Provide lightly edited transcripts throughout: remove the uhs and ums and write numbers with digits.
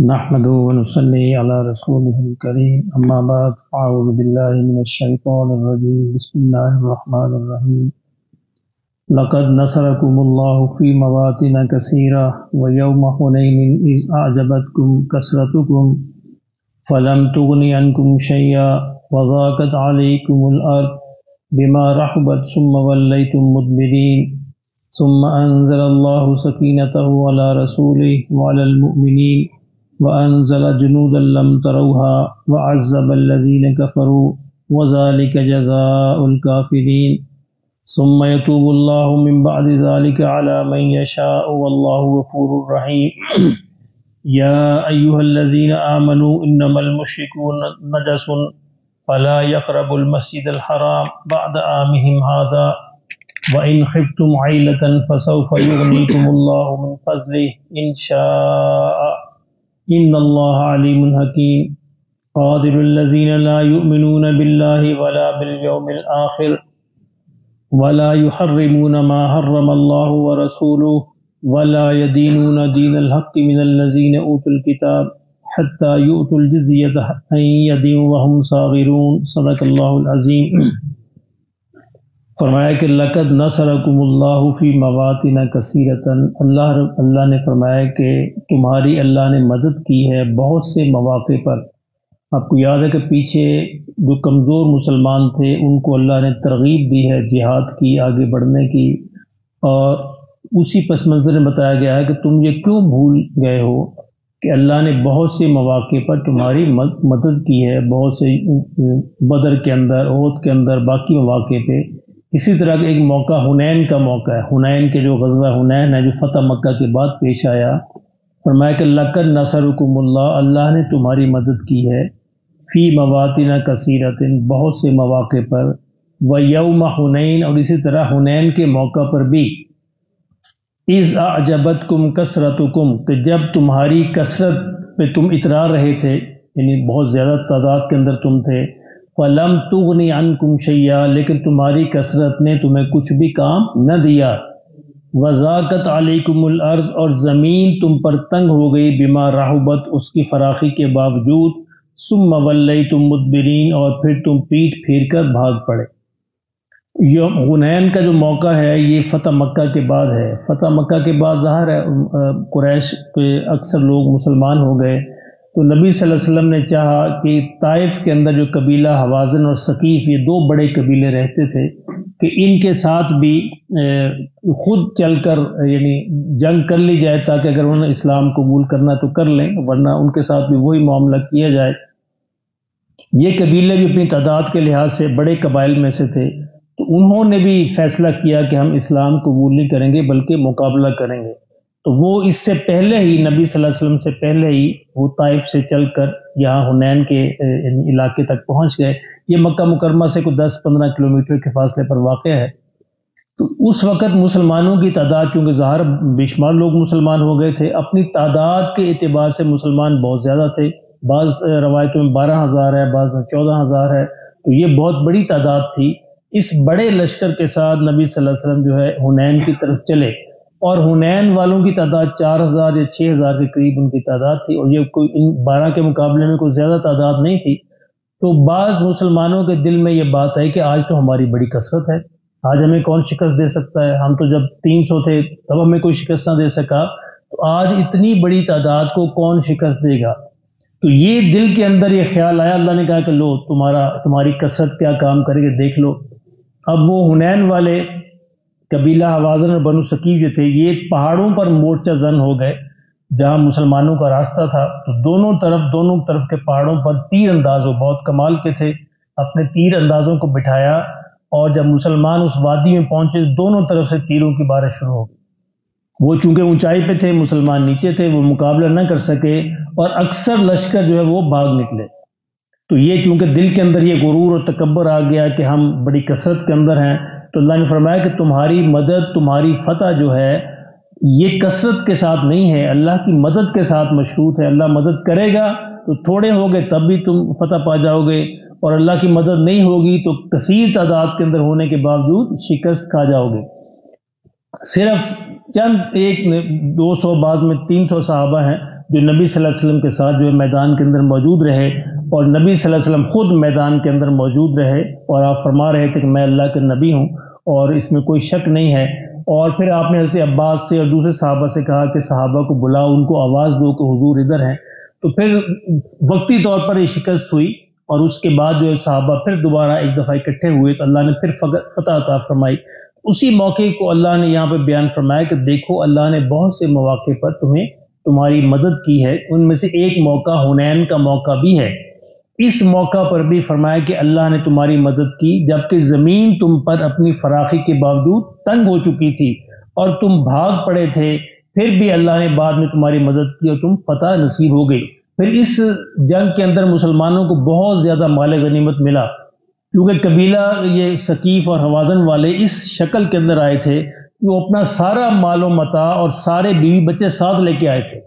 نحمده ونصلي على رسوله الكريم أما بعد فأعوذ بالله من الشيطان الرجيم بسم الله الرحمن الرحيم لقد نصركم الله في مواطن كثيرة ويوم حنين إذ أعجبتكم كثرتكم فلم تغن عنكم شيئا وضاقت عليكم الأرض بما رحبت ثم وليتم مدبرين ثم أنزل الله سكينته على رسوله وعلى المؤمنين وأنزل جنودا لم تروها وعذب الذين كفروا وذلك جزاء الكافرين ثم يتوب الله من بعد ذلك على من يشاء والله غفور رحيم يا أيها الذين آمنوا إنما المشركون نجس فلا يقربوا المسجد الحرام بعد عامهم هذا وإن خفتم عيلة فسوف يغنيكم الله من فضله إن شاء إن الله عليم حكيم قادر الذين لا يؤمنون بالله ولا باليوم الآخر ولا يحرمون ما حرم الله ورسوله ولا يدينون دين الحق من الذين أوتوا الكتاب حتى يؤتوا الجزية عن يد وهم صاغرون صدق اللہ العظیم۔ فرمایا کہ لقد نصرکم اللہ فی مواطن کثیرۃ، اللہ نے فرمایا کہ تمہاری اللہ نے مدد کی ہے بہت سے مواقع پر۔ آپ کو یاد ہے کہ پیچھے جو کمزور مسلمان تھے ان کو اللہ نے ترغیب دی ہے جہاد کی، آگے بڑھنے کی، اور اسی پس منظر میں بتایا گیا ہے کہ تم یہ کیوں بھول گئے ہو کہ اللہ نے بہت سے مواقع پر تمہاری مدد کی ہے، بہت سے بدر کے اندر، احد کے اندر، باقی مواقع پہ۔ اسی طرح کا ایک موقع حنین کا موقع ہے، حنین کے جو غزوہ حنین ہے جو فتح مکہ کے بعد پیش آیا۔ فرمایا کہ لقد نصرکم اللہ نے تمہاری مدد کی ہے فی مواطن کثیرۃ، بہت سے مواقع پر، ویوم حنین، اور اسی طرح حنین کے موقع پر بھی، اذ اعجبتکم کثرتکم، کہ جب تمہاری کثرت پہ تم اترا رہے تھے، یعنی بہت زیادہ تعداد کے اندر تم تھے، فلم تغنی عنکم شیئا، لیکن تمہاری کثرت نے تمہیں کچھ بھی کام نہ دیا، وضاقت علیکم الارض، اور زمین تم پر تنگ ہو گئی، بما رحبت، اس کی فراخی کے باوجود، ثم ولیتم مدبرین، اور پھر تم پیٹ پھیر کر بھاگ پڑے۔ یوم حنین کا جو موقع ہے یہ فتح مکہ کے بعد ہے۔ فتح مکہ کے بعد ظاہر ہے قریش کے اکثر لوگ مسلمان ہو گئے، تو نبی صلی اللہ علیہ وسلم نے چاہا کہ طائف کے اندر جو قبیلہ حوازن اور ثقیف، یہ دو بڑے قبیلے رہتے تھے، کہ ان کے ساتھ بھی خود چل کر یعنی جنگ کر لی جائے، تاکہ اگر انہوں نے اسلام قبول کرنا تو کر لیں، ورنہ ان کے ساتھ بھی وہی معاملہ کیا جائے۔ یہ قبیلے بھی اپنی تعداد کے لحاظ سے بڑے قبائل میں سے تھے، تو انہوں نے بھی فیصلہ کیا کہ ہم اسلام قبول نہیں کریں گے بلکہ مقابلہ کریں گے۔ تو وہ اس سے پہلے ہی نبی صلی اللہ علیہ وسلم سے پہلے ہی وہ طائف سے چل کر یہاں حنین کے علاقے تک پہنچ گئے۔ یہ مکہ مکرمہ سے کوئی 10-15 کلومیٹر کے فاصلے پر واقع ہے۔ تو اس وقت مسلمانوں کی تعداد، چونکہ ظاہر بے شمار لوگ مسلمان ہو گئے تھے، اپنی تعداد کے اعتبار سے مسلمان بہت زیادہ تھے، بعض روایتوں میں 12,000 ہے، بعض میں 14,000 ہے، تو یہ بہت بڑی تعداد تھی۔ اس بڑے لشکر کے ساتھ نبی صلی اللہ علیہ وسلم جو ہے حنین کی طرف چلے، اور حنین والوں کی تعداد 4,000 یا 6,000 کے قریب ان کی تعداد تھی، اور یہ کوئی ان 12 کے مقابلے میں کوئی زیادہ تعداد نہیں تھی۔ تو بعض مسلمانوں کے دل میں یہ بات ہے کہ آج تو ہماری بڑی کثرت ہے، آج ہمیں کون شکست دے سکتا ہے؟ ہم تو جب 300 تھے تب ہمیں کوئی شکست نہ دے سکا، تو آج اتنی بڑی تعداد کو کون شکست دے گا؟ تو یہ دل کے اندر یہ خیال آیا۔ اللہ نے کہا کہ لو تمہاری کثرت کیا کام کرے گی، دیکھ لو۔ اب وہ حنین والے قبیلہ حوازن اور بنو ثقیف جو تھے، یہ پہاڑوں پر مورچہ زن ہو گئے جہاں مسلمانوں کا راستہ تھا، تو دونوں طرف کے پہاڑوں پر تیر انداز، وہ بہت کمال کے تھے، اپنے تیر اندازوں کو بٹھایا، اور جب مسلمان اس وادی میں پہنچے دونوں طرف سے تیروں کی بارش شروع ہو گئی۔ وہ چونکہ اونچائی پہ تھے، مسلمان نیچے تھے، وہ مقابلہ نہ کر سکے، اور اکثر لشکر جو ہے وہ بھاگ نکلے۔ تو یہ چونکہ دل کے اندر یہ غرور اور تکبر آ گیا کہ ہم بڑی کثرت کے اندر ہیں، تو اللہ نے فرمایا کہ تمہاری مدد، تمہاری فتح جو ہے یہ کثرت کے ساتھ نہیں ہے، اللہ کی مدد کے ساتھ مشروط ہے۔ اللہ مدد کرے گا تو تھوڑے ہوگے تب بھی تم فتح پا جاؤ گے، اور اللہ کی مدد نہیں ہوگی تو کثیر تعداد کے اندر ہونے کے باوجود شکست کھا جاؤ گے۔ صرف چند 100-200 بعض میں 300 صحابہ ہیں جو نبی صلی اللہ علیہ وسلم کے ساتھ جو ہے میدان کے اندر موجود رہے، اور نبی صلی اللہ علیہ وسلم خود میدان کے اندر موجود رہے، اور آپ فرما رہے تھے کہ میں اللہ کے نبی ہوں اور اس میں کوئی شک نہیں ہے۔ اور پھر آپ نے حضرت عباس سے اور دوسرے صحابہ سے کہا کہ صحابہ کو بلاؤ، ان کو آواز دو کہ حضور ادھر ہیں۔ تو پھر وقتی طور پر یہ شکست ہوئی، اور اس کے بعد جو صحابہ پھر دوبارہ ایک دفعہ اکٹھے ہوئے تو اللہ نے پھر فتح عطا فرمائی۔ اسی موقع کو اللہ نے یہاں پہ بیان فرمایا کہ دیکھو اللہ نے بہت سے مواقع پر تمہاری مدد کی ہے، ان میں سے ایک موقع حنین کا موقع بھی ہے۔ اس موقع پر بھی فرمایا کہ اللہ نے تمہاری مدد کی جبکہ زمین تم پر اپنی فراخی کے باوجود تنگ ہو چکی تھی اور تم بھاگ پڑے تھے، پھر بھی اللہ نے بعد میں تمہاری مدد کی اور تم فتح نصیب ہو گئی۔ پھر اس جنگ کے اندر مسلمانوں کو بہت زیادہ مال غنیمت ملا، کیونکہ قبیلہ یہ ثقیف اور حوازن والے اس شکل کے اندر آئے تھے کہ وہ اپنا سارا مال و متاع اور سارے بیوی بچے ساتھ لے کے آئے تھے،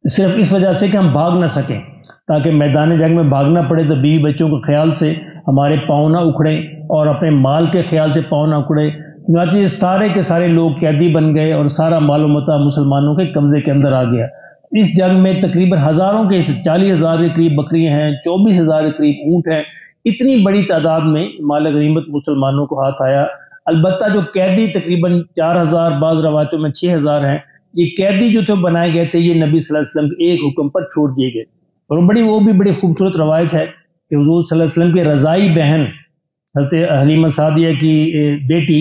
صرف اس وجہ سے کہ ہم بھاگ نہ سکیں، تاکہ میدان جنگ میں بھاگنا پڑے تو بیوی بچوں کے خیال سے ہمارے پاؤں نہ اکھڑیں اور اپنے مال کے خیال سے پاؤں نہ اکھڑے۔ چنانچہ یہ سارے کے سارے لوگ قیدی بن گئے اور سارا مال و متاع مسلمانوں کے قبضے کے اندر آ گیا۔ اس جنگ میں تقریباً ہزاروں کے 40,000 کے قریب بکریاں ہیں، 24,000 کے قریب اونٹ ہیں، اتنی بڑی تعداد میں مال غنیمت مسلمانوں کو ہاتھ آیا۔ البتہ جو قیدی تقریباً 4,000، بعض روایتوں میں 6,000 ہیں، یہ قیدی جو تھے بنائے گئے تھے، یہ نبی صلی اللہ علیہ وسلم کے ایک حکم پر چھوڑ دیے گئے۔ اور وہ بھی بڑی خوبصورت روایت ہے کہ حضور صلی اللہ علیہ وسلم کی رضائی بہن حضرت حلیمہ سعدیہ کی بیٹی،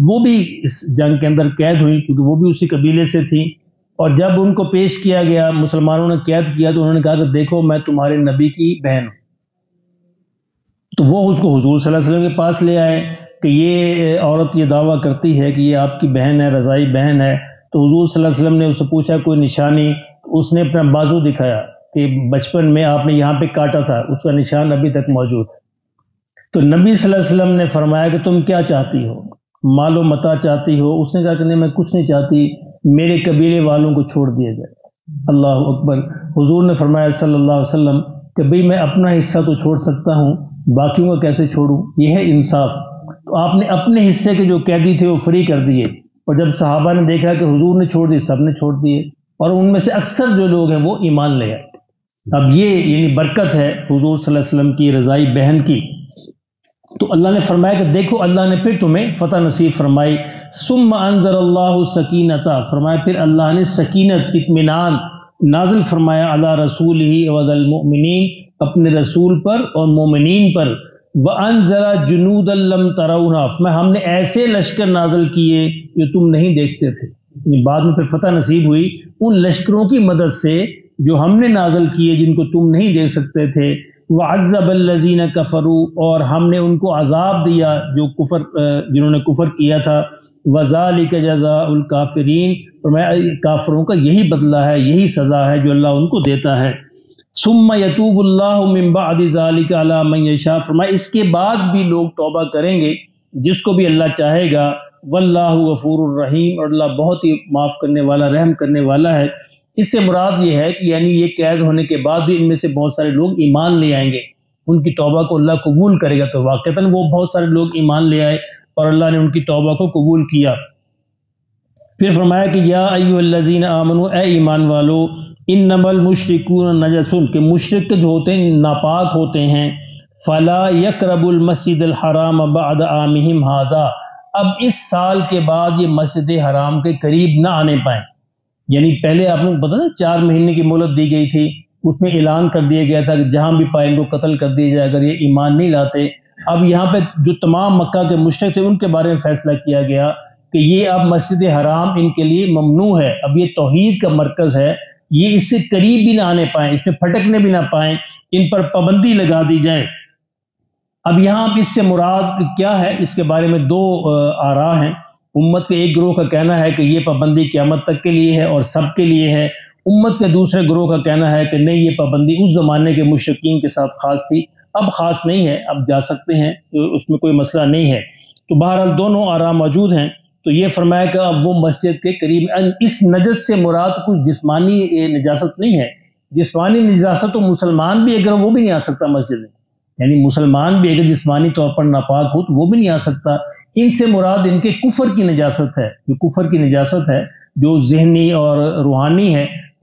وہ بھی اس جنگ کے اندر قید ہوئی، کیونکہ وہ بھی اسی قبیلے سے تھی۔ اور جب ان کو پیش کیا گیا، مسلمانوں نے قید کیا، تو انہوں نے کہا کہ دیکھو میں تمہارے نبی کی بہن ہوں۔ تو وہ اس کو حضور صلی اللہ علیہ وسلم کے پاس لے آئے کہ یہ عورت یہ دعویٰ کرتی ہے کہ یہ آپ کی بہن ہے، رضائی بہن ہے۔ تو حضور صلی اللہ علیہ وسلم نے اس سے پوچھا کوئی نشانی، اس نے اپنا بازو دکھایا کہ بچپن میں آپ نے یہاں پہ کاٹا تھا، اس کا نشان ابھی تک موجود ہے۔ تو نبی صلی اللہ علیہ وسلم نے فرمایا کہ تم کیا چاہتی ہو، مال و متاع چاہتی ہو؟ اس نے کہا کہ نہیں میں کچھ نہیں چاہتی، میرے قبیلے والوں کو چھوڑ دیا جائے۔ اللہ اکبر۔ حضور نے فرمایا صلی اللہ علیہ وسلم کہ بھئی میں اپنا حصہ تو چھوڑ سکتا ہوں، باقیوں کا کیسے چھوڑوں؟ یہ ہے انصاف۔ تو آپ نے اپنے حصے کے جو قیدی تھے وہ فری کر دیے، اور جب صحابہ نے دیکھا کہ حضور نے چھوڑ دی، سب نے چھوڑ دیے، اور ان میں سے اکثر جو لوگ ہیں وہ ایمان لے آئے۔ اب یہ یعنی برکت ہے حضور صلی اللہ علیہ وسلم کی رضائی بہن کی۔ تو اللہ نے فرمایا کہ دیکھو اللہ نے پھر تمہیں فتح نصیب فرمائی۔ ثم انزل اللہ سکینتا، فرمایا پھر اللہ نے سکینت، اطمینان نازل فرمایا علی رسولہ وعلی المؤمنین، اپنے رسول پر اور مومنین پر۔ وانزل جنودا لم ترونھا، ہم نے ایسے لشکر نازل کیے جو تم نہیں دیکھتے تھے۔ یعنی بعد میں پھر فتح نصیب ہوئی ان لشکروں کی مدد سے جو ہم نے نازل کیے، جن کو تم نہیں دیکھ سکتے تھے۔ وعذب الذین کفروا، اور ہم نے ان کو عذاب دیا جو جنہوں نے کفر کیا تھا۔ وذالک جزاء الکافرین، فرمایا کافروں کا یہی بدلہ ہے، یہی سزا ہے جو اللہ ان کو دیتا ہے۔ ثم یتوب اللہ من بعد ذالک علی من یشاء، فرمایا اس کے بعد بھی لوگ توبہ کریں گے جس کو بھی اللہ چاہے گا۔ واللہ غفور الرحیم، اور اللہ بہت ہی معاف کرنے والا، رحم کرنے والا ہے۔ اس سے مراد یہ ہے کہ یعنی یہ قید ہونے کے بعد بھی ان میں سے بہت سارے لوگ ایمان لے آئیں گے، ان کی توبہ کو اللہ قبول کرے گا۔ تو واقعتاً وہ بہت سارے لوگ ایمان لے آئے اور اللہ نے ان کی توبہ کو قبول کیا۔ پھر فرمایا کہ یا ایھا الذین آمنوا، اے ایمان والو، انما المشرکون نجس، کہ مشرک جو ہوتے ہیں ناپاک ہوتے ہیں۔ فلا یقربوا المسجد الحرام بعد عامہم ھذا، اب اس سال کے بعد یہ مسجد حرام کے قریب نہ آنے پائیں۔ یعنی پہلے آپ کو پتا تھا 4 مہینے کی مہلت دی گئی تھی، اس میں اعلان کر دیا گیا تھا کہ جہاں بھی پائیں ان کو قتل کر دیا جائے اگر یہ ایمان نہیں لاتے۔ اب یہاں پہ جو تمام مکہ کے مشرک تھے ان کے بارے میں فیصلہ کیا گیا کہ یہ اب مسجد حرام ان کے لیے ممنوع ہے، اب یہ توحید کا مرکز ہے، یہ اس سے قریب بھی نہ آنے پائیں، اس میں پھٹکنے بھی نہ پائیں، ان پر پابندی لگا دی جائے۔ اب یہاں اس سے مراد کیا ہے، اس کے بارے میں 2 آراء ہیں۔ امت کے ایک گروہ کا کہنا ہے کہ یہ پابندی قیامت تک کے لیے ہے اور سب کے لیے ہے۔ امت کے دوسرے گروہ کا کہنا ہے کہ نہیں، یہ پابندی اس زمانے کے مشرکین کے ساتھ خاص تھی، اب خاص نہیں ہے، اب جا سکتے ہیں، اس میں کوئی مسئلہ نہیں ہے۔ تو بہرحال دونوں آراء موجود ہیں۔ تو یہ فرمایا کہ اب وہ مسجد کے قریب، اس نجس سے مراد کوئی جسمانی نجاست نہیں ہے۔ جسمانی نجاست تو مسلمان بھی اگر وہ بھی نہیں آ سکتا مسجد میں، یعنی مسلمان بھی اگر جسمانی طور پر ناپاک ہو تو وہ بھی نہیں آ سکتا۔ ان سے مراد ان کے کفر کی نجاست ہے، جو کفر کی نجاست ہے، جو ذہنی اور روحانی ہے،